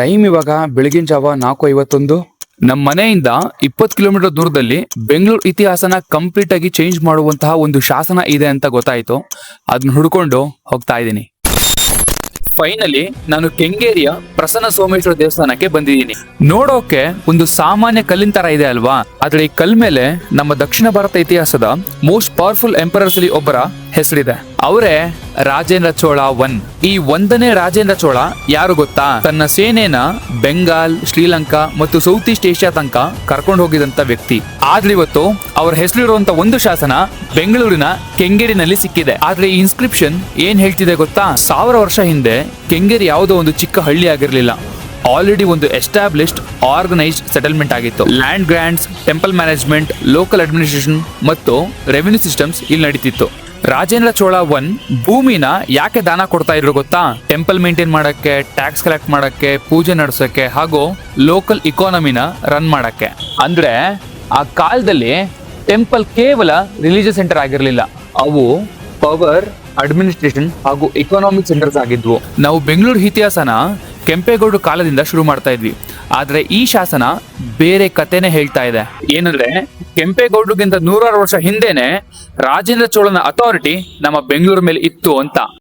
Time ಇವಾಗ ಬೆಳಗಿನ ಜಾವ 4:51. ನಮ್ಮ ಮನೆಯಿಂದ 20 ಕಿಲೋಮೀಟರ್ ದೂರದಲ್ಲಿ ಬೆಂಗಳೂರು ಇತಿಹಾಸನ ಕಂಪ್ಲೀಟ್ ಆಗಿ ಚೇಂಜ್ ಮಾಡುವಂತಹ ಒಂದು ಶಾಸನ ಇದೆ ಅಂತ ಗೊತ್ತಾಯ್ತು. ಅದನ್ನ ಹುಡ್ಕೊಂಡು ಹೋಗ್ತಾ ಇದ್ದೀನಿ. ಫೈನಲಿ ನಾನು ಕೆಂಗೇರಿಯ ಪ್ರಸನ್ನ ಸೋಮೇಶ್ವರ ದೇವಸ್ಥಾನಕ್ಕೆ ಬಂದಿದ್ದೀನಿ. ನೋಡೋಕೆ ಒಂದು ಸಾಮಾನ್ಯ ಕಲ್ಲಿನ ತರ ಇದೆ ಅಲ್ವಾ, ಆದ್ರೆ ಈ ಕಲ್ ಮೇಲೆ ನಮ್ಮ ದಕ್ಷಿಣ ಭಾರತ ಇತಿಹಾಸದ ಮೋಸ್ಟ್ ಪವರ್ಫುಲ್ ಎಂಪರರ್ಸ್ ಅಲ್ಲಿ ಒಬ್ಬರ ಹೆಸರಿದೆ. ಅವರೇ ರಾಜೇಂದ್ರ ಚೋಳ 1. ಈ 1ನೇ ರಾಜೇಂದ್ರ ಚೋಳ ಯಾರು ಗೊತ್ತಾ? ತನ್ನ ಸೇನೆನ ಬೆಂಗಾಲ್, ಶ್ರೀಲಂಕಾ ಮತ್ತು ಸೌತ್ ಈಸ್ಟ್ ಏಷ್ಯಾ ತನಕ ಕರ್ಕೊಂಡು ಹೋಗಿದಂತ ವ್ಯಕ್ತಿ. ಆದ್ರೆ ಇವತ್ತು ಅವರ ಹೆಸರಿರುವಂತ ಒಂದು ಶಾಸನ ಬೆಂಗಳೂರಿನ ಕೆಂಗೇರಿನಲ್ಲಿ ಸಿಕ್ಕಿದೆ. ಆದ್ರೆ ಈ ಇನ್ಸ್ಕ್ರಿಪ್ಷನ್ ಏನ್ ಹೇಳ್ತಿದೆ ಗೊತ್ತಾ? 1000 ವರ್ಷ ಹಿಂದೆ ಕೆಂಗೇರಿ ಯಾವುದೋ ಒಂದು ಚಿಕ್ಕ ಹಳ್ಳಿ ಆಗಿರ್ಲಿಲ್ಲ. ಆಲ್ರೆಡಿ ಒಂದು ಎಸ್ಟಾಬ್ಲಿಷ್ಡ್ ಆರ್ಗನೈಸ್ಡ್ ಸೆಟಲ್ಮೆಂಟ್ ಆಗಿತ್ತು. Land grants, temple management, local administration ಮತ್ತು ರೆವಿನ್ಯೂ ಸಿಸ್ಟಮ್ಸ್ ಇಲ್ಲಿ ನಡೀತಿತ್ತು. ರಾಜೇಂದ್ರ ಚೋಳ 1 ಭೂಮಿನ ಯಾಕೆ ದಾನ ಕೊಡ್ತಾ ಇದ್ರು ಗೊತ್ತಾ? ಟೆಂಪಲ್ ಮೇಂಟೈನ್ ಮಾಡಕ್ಕೆ, ಟ್ಯಾಕ್ಸ್ ಕಲೆಕ್ಟ್ ಮಾಡಕ್ಕೆ, ಪೂಜೆ ನಡೆಸಕ್ಕೆ ಹಾಗೂ ಲೋಕಲ್ ಇಕಾನಮಿನ ರನ್ ಮಾಡಕ್ಕೆ. ಅಂದ್ರೆ ಆ ಕಾಲದಲ್ಲಿ ಟೆಂಪಲ್ ಕೇವಲ ರಿಲಿಜಿಯಸ್ ಸೆಂಟರ್ ಆಗಿರ್ಲಿಲ್ಲ, ಅವು ಪವರ್, ಅಡ್ಮಿನಿಸ್ಟ್ರೇಷನ್ ಹಾಗೂ ಎಕಾನಾಮಿಕ್ ಸೆಂಟರ್ಸ್ ಆಗಿದ್ವು. ನಾವು ಬೆಂಗಳೂರು ಇತಿಹಾಸನ ಕೆಂಪೇಗೌಡರ ಕಾಲದಿಂದ ಶುರು ಮಾಡ್ತಾ ಇದ್ವಿ, ಆದ್ರೆ ಈ ಶಾಸನ ಬೇರೆ ಕಥೆನೆ ಹೇಳ್ತಾ ಇದೆ. ಏನಂದ್ರೆ ಕೆಂಪೇಗೌಡರಿಗಿಂತ 100 ವರ್ಷ ಹಿಂದೆನೆ ರಾಜೇಂದ್ರ ಚೋಳನ ಅಥಾರಿಟಿ ನಮ್ಮ ಬೆಂಗಳೂರು ಮೇಲೆ ಇತ್ತು ಅಂತ.